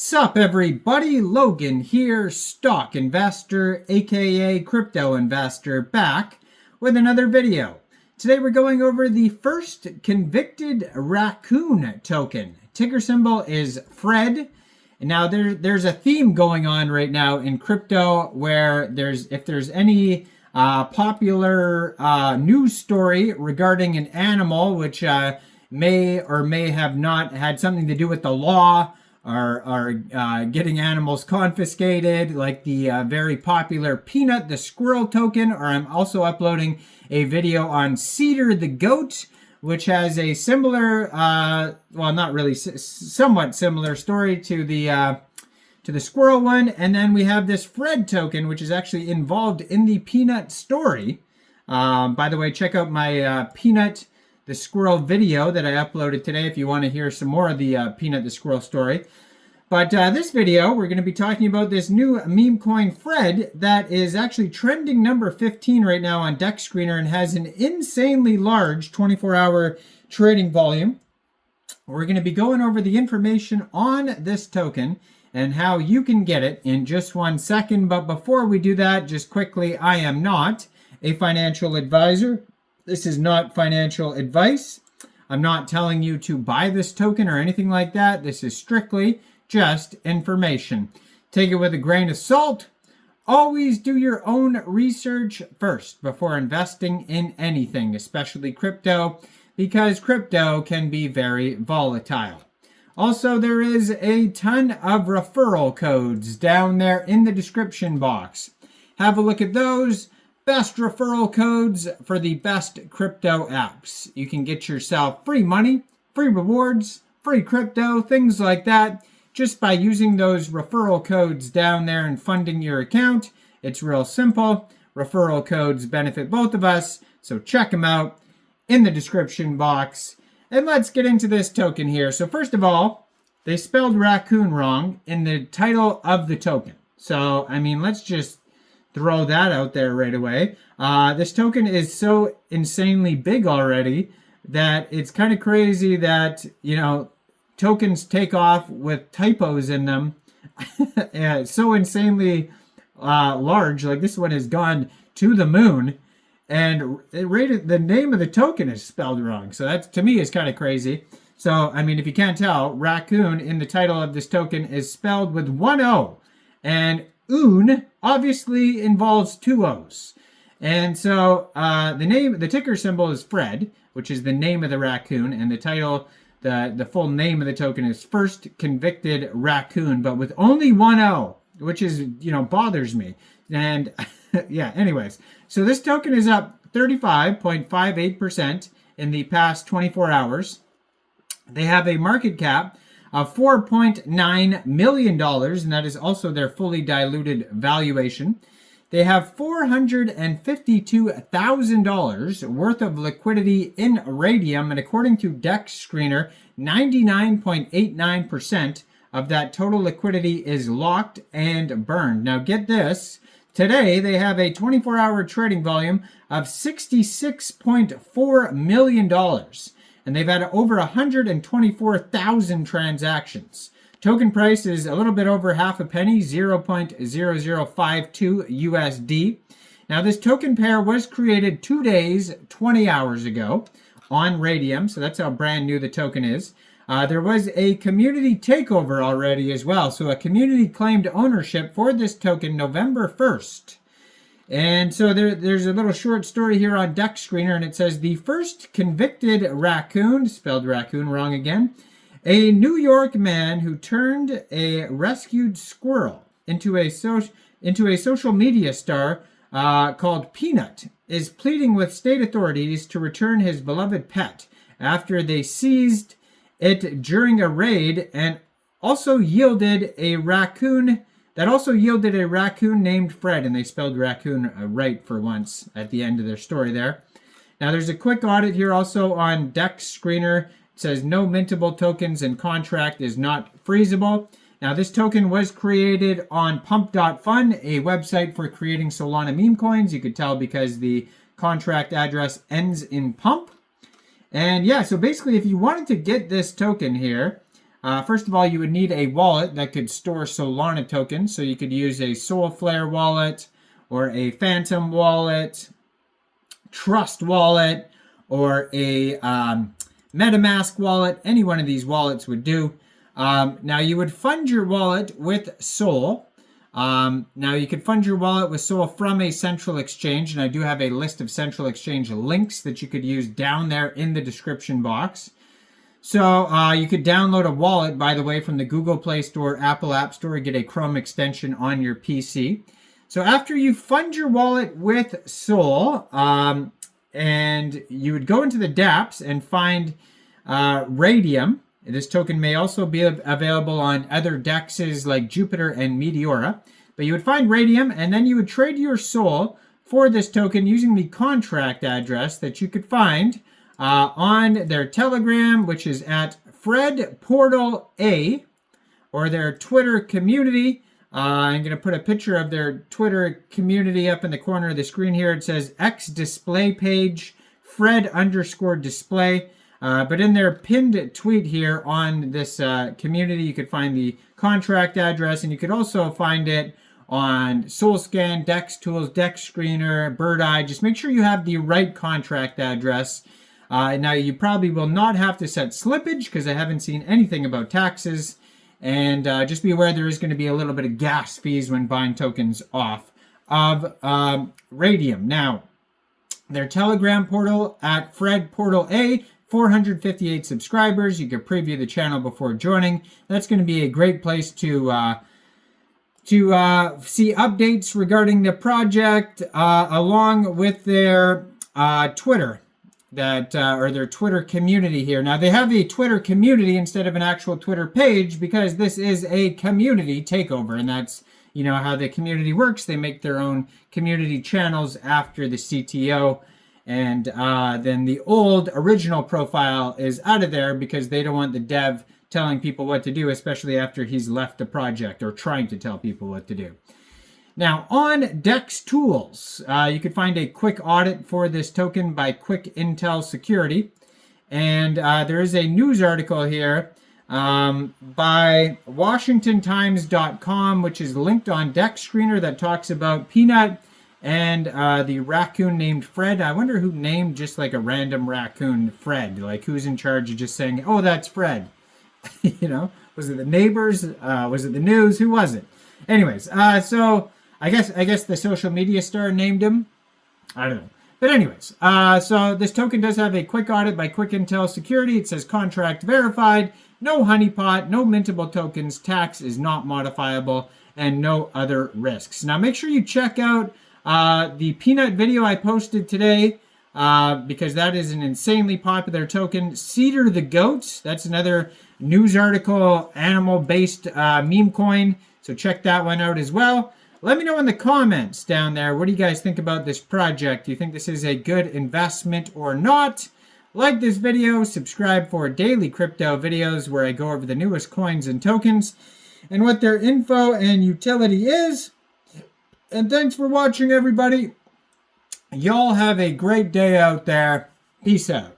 Sup everybody, Logan here, stock investor, aka crypto investor, back with another video. Today we're going over the first convicted Raccoon token. Ticker symbol is Fred. And now there's a theme going on right now in crypto where if there's any popular news story regarding an animal which may or may have not had something to do with the law, are getting animals confiscated, like the very popular Peanut the squirrel token, or I'm also uploading a video on Cedar the goat, which has a similar, well, not really, somewhat similar story to the squirrel one. And then we have this Fred token, which is actually involved in the Peanut story. By the way, check out my Peanut the squirrel video that I uploaded today if you want to hear some more of the Peanut the squirrel story. But this video, we're going to be talking about this new meme coin Fred that is actually trending number 15 right now on Dex Screener and has an insanely large 24-hour trading volume. We're going to be going over the information on this token and how you can get it in just 1 second. But before we do that, just quickly, I am not a financial advisor. This is not financial advice. I'm not telling you to buy this token or anything like that. This is strictly just information. Take it with a grain of salt. Always do your own research first before investing in anything, especially crypto, because crypto can be very volatile. Also, there is a ton of referral codes down there in the description box. Have a look at those. Best referral codes for the best crypto apps. You can get yourself free money, free rewards, free crypto, things like that, just by using those referral codes down there and funding your account. It's real simple. Referral codes benefit both of us, so check them out in the description box. And let's get into this token here. So first of all, they spelled Raccoon wrong in the title of the token. So, I mean, let's just throw that out there right away. This token is so insanely big already that it's kind of crazy that, you know, tokens take off with typos in them. Yeah, it's so insanely large. Like this one has gone to the moon, and the name of the token is spelled wrong. So that to me is kind of crazy. So, I mean, if you can't tell, Raccoon in the title of this token is spelled with one O, and Un obviously involves two O's. And so the ticker symbol is Fred, which is the name of the raccoon, and the title, the full name of the token is First Convicted Raccoon, but with only one O, which is, you know, bothers me. And yeah, anyways, so this token is up 35.58% in the past 24 hours. They have a market cap of $4.9 million, and that is also their fully diluted valuation. They have $452,000 worth of liquidity in Raydium, and according to Dex Screener, 99.89% of that total liquidity is locked and burned. Now get this, today they have a 24-hour trading volume of $66.4 million. And they've had over 124,000 transactions. Token price is a little bit over half a penny, 0.0052 USD. Now, this token pair was created 2 days, 20 hours ago on Raydium, so that's how brand new the token is. There was a community takeover already as well, so a community claimed ownership for this token November 1st. And so there's a little short story here on Dex Screener, and it says, the first convicted raccoon, spelled raccoon wrong again, a New York man who turned a rescued squirrel into a social media star called Peanut, is pleading with state authorities to return his beloved pet after they seized it during a raid and also yielded a raccoon named Fred, and they spelled raccoon right for once at the end of their story there. Now, there's a quick audit here also on Dex Screener. It says no mintable tokens and contract is not freezable. Now, this token was created on pump.fun, a website for creating Solana meme coins. You could tell because the contract address ends in pump. And yeah, so basically, if you wanted to get this token here, First of all, you would need a wallet that could store Solana tokens. So you could use a Soulflare wallet or a Phantom wallet, Trust wallet, or a MetaMask wallet. Any one of these wallets would do. Now you would fund your wallet with Sol. Now you could fund your wallet with Sol from a central exchange, and I do have a list of central exchange links that you could use down there in the description box. So you could download a wallet, by the way, from the Google Play Store, Apple App Store, get a Chrome extension on your PC. So after you fund your wallet with Sol, and you would go into the dApps and find Raydium. This token may also be available on other dexes like Jupiter and Meteora. But you would find Raydium, and then you would trade your Sol for this token using the contract address that you could find on their Telegram, which is at Fred Portal A, or their Twitter community. I'm going to put a picture of their Twitter community up in the corner of the screen here. It says X display page, Fred_display. But in their pinned tweet here on this community, you could find the contract address, and you could also find it on SolScan, Dex Tools, Dex Screener, Bird Eye. Just make sure you have the right contract address. Now, you probably will not have to set slippage because I haven't seen anything about taxes. And just be aware there is going to be a little bit of gas fees when buying tokens off of Raydium. Now, their Telegram portal at Fred Portal A, 458 subscribers. You can preview the channel before joining. That's going to be a great place to see updates regarding the project, along with their Twitter. Or their Twitter community here. Now, they have a Twitter community instead of an actual Twitter page because this is a community takeover, and that's, you know, how the community works. They make their own community channels after the CTO, and then the old original profile is out of there because they don't want the dev telling people what to do, especially after he's left the project or trying to tell people what to do. Now, on Dex Tools, you can find a quick audit for this token by Quick Intel Security. And there is a news article here by WashingtonTimes.com, which is linked on Dex Screener, that talks about Peanut and the raccoon named Fred. I wonder who named just like a random raccoon Fred. Like, who's in charge of just saying, oh, that's Fred? You know, was it the neighbors? Was it the news? Who was it? Anyways, so I guess the social media star named him. I don't know. But anyways, so this token does have a quick audit by Quick Intel Security. It says contract verified, no honeypot, no mintable tokens, tax is not modifiable, and no other risks. Now make sure you check out the Peanut video I posted today, because that is an insanely popular token. Cedar the Goat, that's another news article, animal-based meme coin. So check that one out as well. Let me know in the comments down there, what do you guys think about this project? Do you think this is a good investment or not? Like this video, subscribe for daily crypto videos where I go over the newest coins and tokens and what their info and utility is. And thanks for watching, everybody. Y'all have a great day out there. Peace out.